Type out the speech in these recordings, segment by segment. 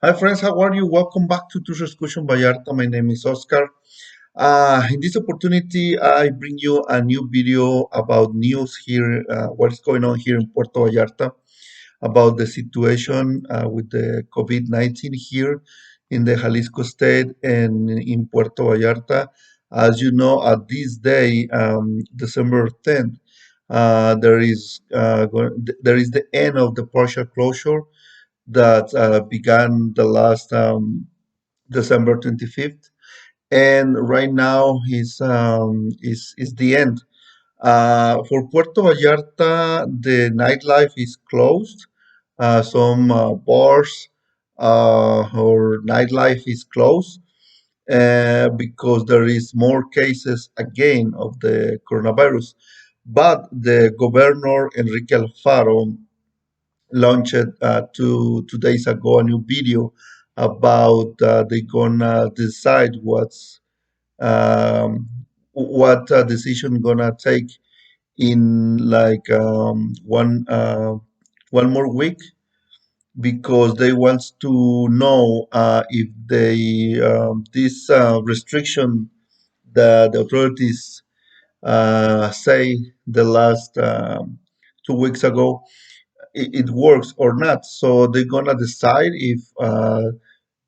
Hi friends, how are you? Welcome back to Reestrictions Vallarta. My name is Oscar. In this opportunity, I bring you a new video about news here, what is going on here in Puerto Vallarta, about the situation with the COVID-19 here in the Jalisco state and in Puerto Vallarta. As you know, at this day, December 10th, there is the end of the partial closure that began the last December 25th, and right now is the end. For Puerto Vallarta, the nightlife is closed. Some bars or nightlife is closed because there is more cases again of the coronavirus. But the governor Enrique Alfaro launched two days ago a new video about they gonna decide um, what decision gonna take in like one more week because they want to know if they this restriction that the authorities say the last 2 weeks ago it works or not. So they're gonna decide if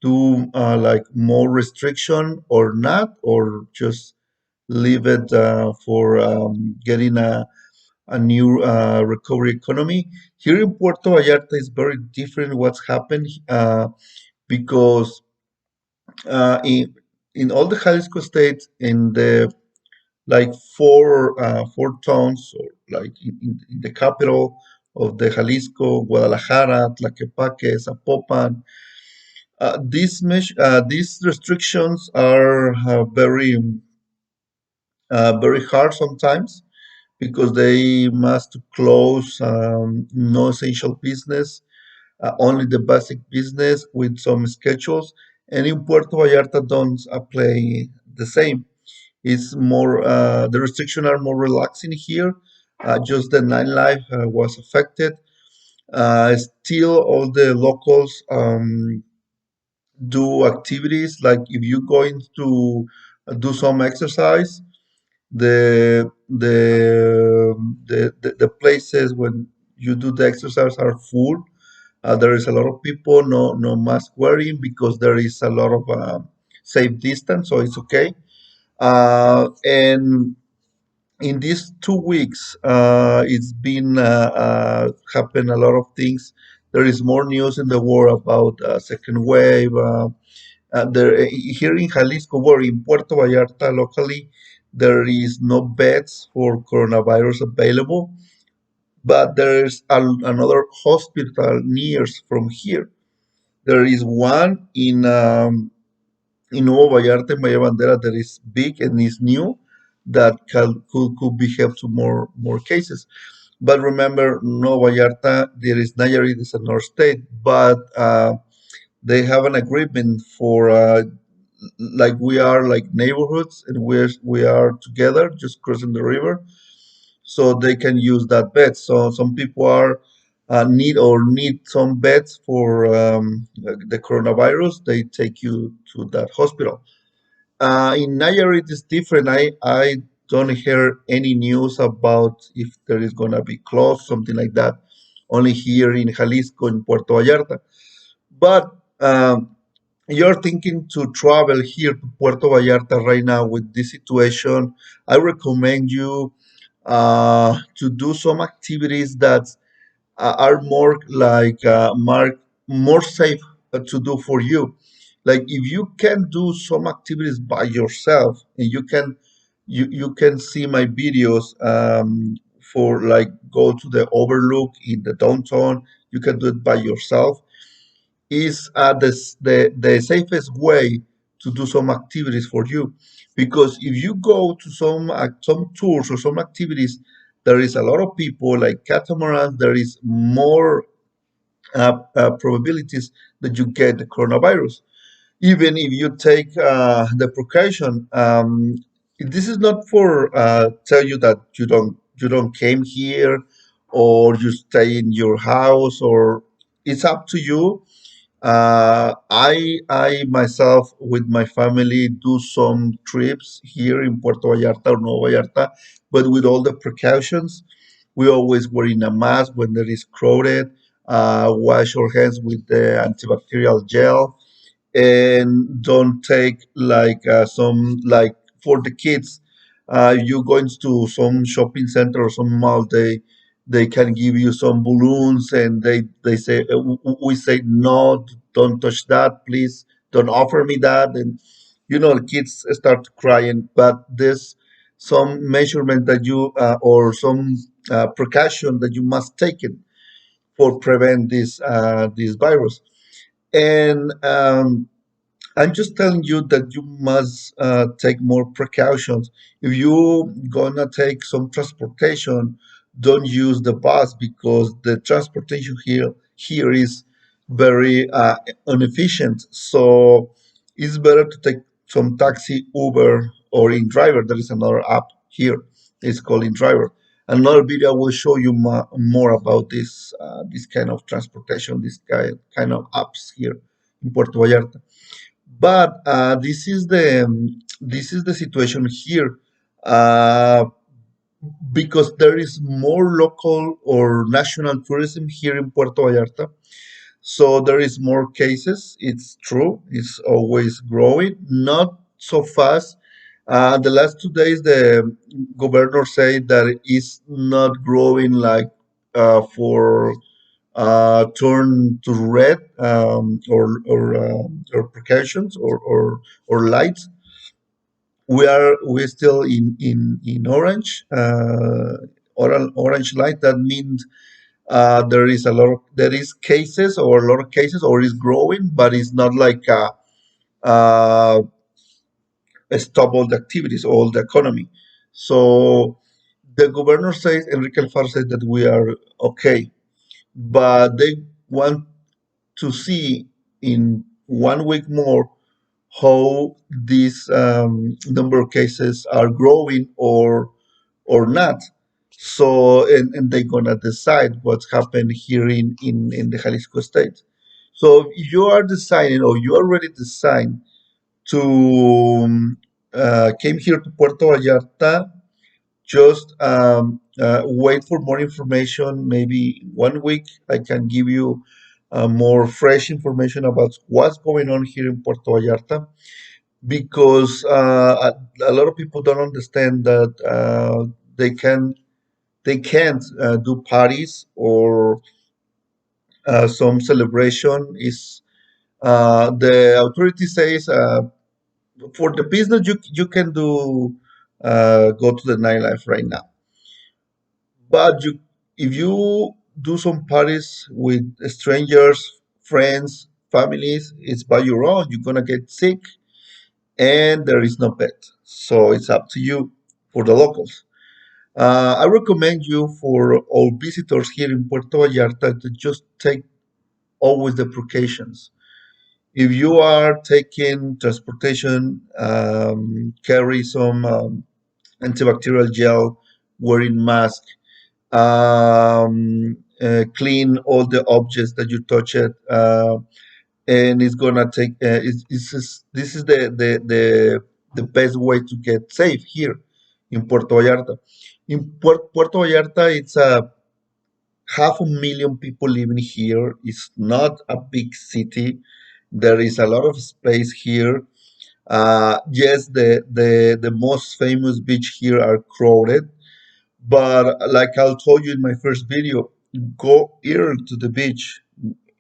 do like more restriction or not, or just leave it for getting a new recovery economy. Here in Puerto Vallarta is very different what's happened because uh, in in all the Jalisco states, in the like four towns, or like in the capital of the Jalisco, Guadalajara, Tlaquepaque, Zapopan. These restrictions are very hard sometimes because they must close no essential business, only the basic business with some schedules. And in Puerto Vallarta don't apply the same. It's more the restrictions are more relaxing here. Just the nightlife was affected. Still, all the locals do activities like if you're going to do some exercise, the places when you do the exercise are full. There is a lot of people, no mask wearing because there is a lot of safe distance, so it's okay. And in these 2 weeks, it's been happened a lot of things. There is more news in the world about second wave. Here in Jalisco, or in Puerto Vallarta locally, there is no beds for coronavirus available, but there's another hospital near from here. There is one in Nuevo Vallarta, in Bahía Bandera, that is big and is new, that could be help to more cases. But remember, Nuevo Vallarta, there is Nayarit, is another state, but they have an agreement for like we are like neighborhoods, and we are together just crossing the river, so they can use that bed. So some people are need some beds for the coronavirus. They take you to that hospital. In Nayarit, it's different. I don't hear any news about if there is gonna be closed, something like that. Only here in Jalisco, in Puerto Vallarta. But you're thinking to travel here to Puerto Vallarta right now with this situation, I recommend you to do some activities that are more like more safe to do for you. Like if you can do some activities by yourself, and you can see my videos for like go to the overlook in the downtown. You can do it by yourself is the safest way to do some activities for you, because if you go to some tours or some activities there is a lot of people like catamarans. There is more probabilities that you get the coronavirus. Even if you take the precaution, this is not for tell you that you don't came here or you stay in your house, or it's up to you. I myself with my family do some trips here in Puerto Vallarta or Nueva Vallarta, but with all the precautions. We always wearing a mask when there is crowded. Wash our hands with the antibacterial gel, and don't take like some like for the kids. You go into some shopping center or some mall, they can give you some balloons, and they say we say no, don't touch that, please, don't offer me that. And the kids start crying. But there's some measurement that you or some precaution that you must take it for prevent this virus. And I'm just telling you that you must take more precautions. If you gonna take some transportation, don't use the bus, because the transportation here is very inefficient. So it's better to take some taxi, Uber, or in driver. There is another app here. It's called in driver. Another video will show you more about this kind of transportation, this kind of apps here in Puerto Vallarta. But this is the situation here, uh, because there is more local or national tourism here in Puerto Vallarta. So there is more cases. It's true. It's always growing, not so fast. The last 2 days, the governor said that it's not growing like for turn to red, or precautions, or lights. We're still in orange, orange light. That means there is cases, or a lot of cases, or is growing, but it's not like uh, stop all the activities, all the economy. So the governor says, Enrique Alfaro says, that we are okay, but they want to see in 1 week more how these number of cases are growing or not. So, and they're gonna decide what's happened here in the Jalisco state. So if you are deciding, or you already decided to came here to Puerto Vallarta, just wait for more information. Maybe 1 week, I can give you more fresh information about what's going on here in Puerto Vallarta, because a lot of people don't understand that they can't do parties or some celebration. Is The authority says, for the business, you can do go to the nightlife right now. But if you do some parties with strangers, friends, families, it's by your own. You're gonna get sick, and there is no bed. So it's up to you for the locals. I recommend you, for all visitors here in Puerto Vallarta, to just take always the precautions. If you are taking transportation, carry some antibacterial gel, wearing mask, clean all the objects that you touch it, and it's gonna take. This is the best way to get safe here in Puerto Vallarta. In Puerto Vallarta, it's a 500,000 people living here. It's not a big city. There is a lot of space here. Yes, the most famous beach here are crowded, but like I told you in my first video, go early to the beach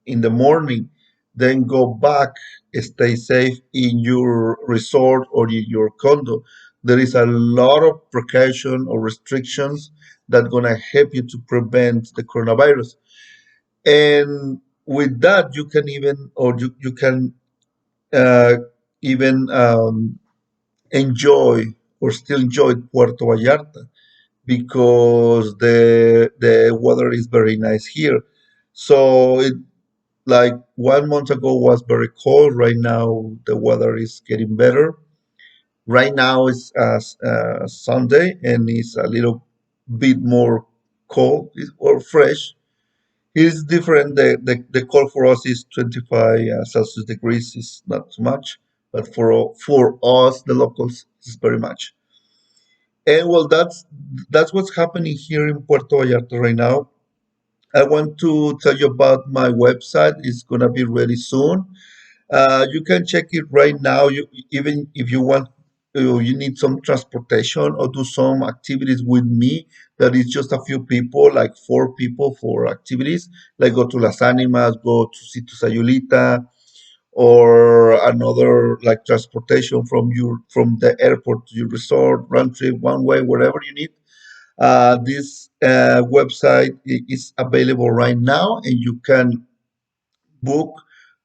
in the morning, then go back, stay safe in your resort or in your condo. There is a lot of precaution or restrictions that gonna help you to prevent the coronavirus. And with that, you can even, or you can uh, even enjoy or still enjoy Puerto Vallarta. because the weather is very nice here. So it like 1 month ago was very cold. Right now the weather is getting better. Right now it's Sunday and it's a little bit more cold or fresh. It's different. The cold for us is 25 Celsius degrees. It's not too much, but for us, the locals, it's very much. And well, that's what's happening here in Puerto Vallarta right now. I want to tell you about my website. It's gonna be ready soon. You can check it right now. Even if you want, you need some transportation or do some activities with me. That is just a few people, like 4 people for activities, like go to Las Animas, go to Sito Sayulita, or another like transportation from the airport to your resort, round trip, one way, wherever you need. This website is available right now, and you can book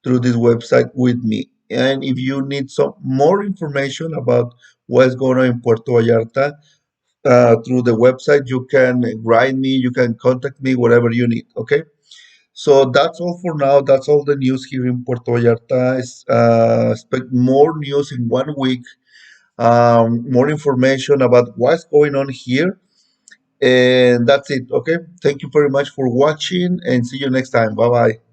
through this website with me. And if you need some more information about what's going on in Puerto Vallarta through the website, you can write me, you can contact me, whatever you need. Okay. So that's all for now. That's all the news here in Puerto Vallarta. Expect more news in 1 week, more information about what's going on here. And that's it. Okay. Thank you very much for watching and see you next time. Bye bye.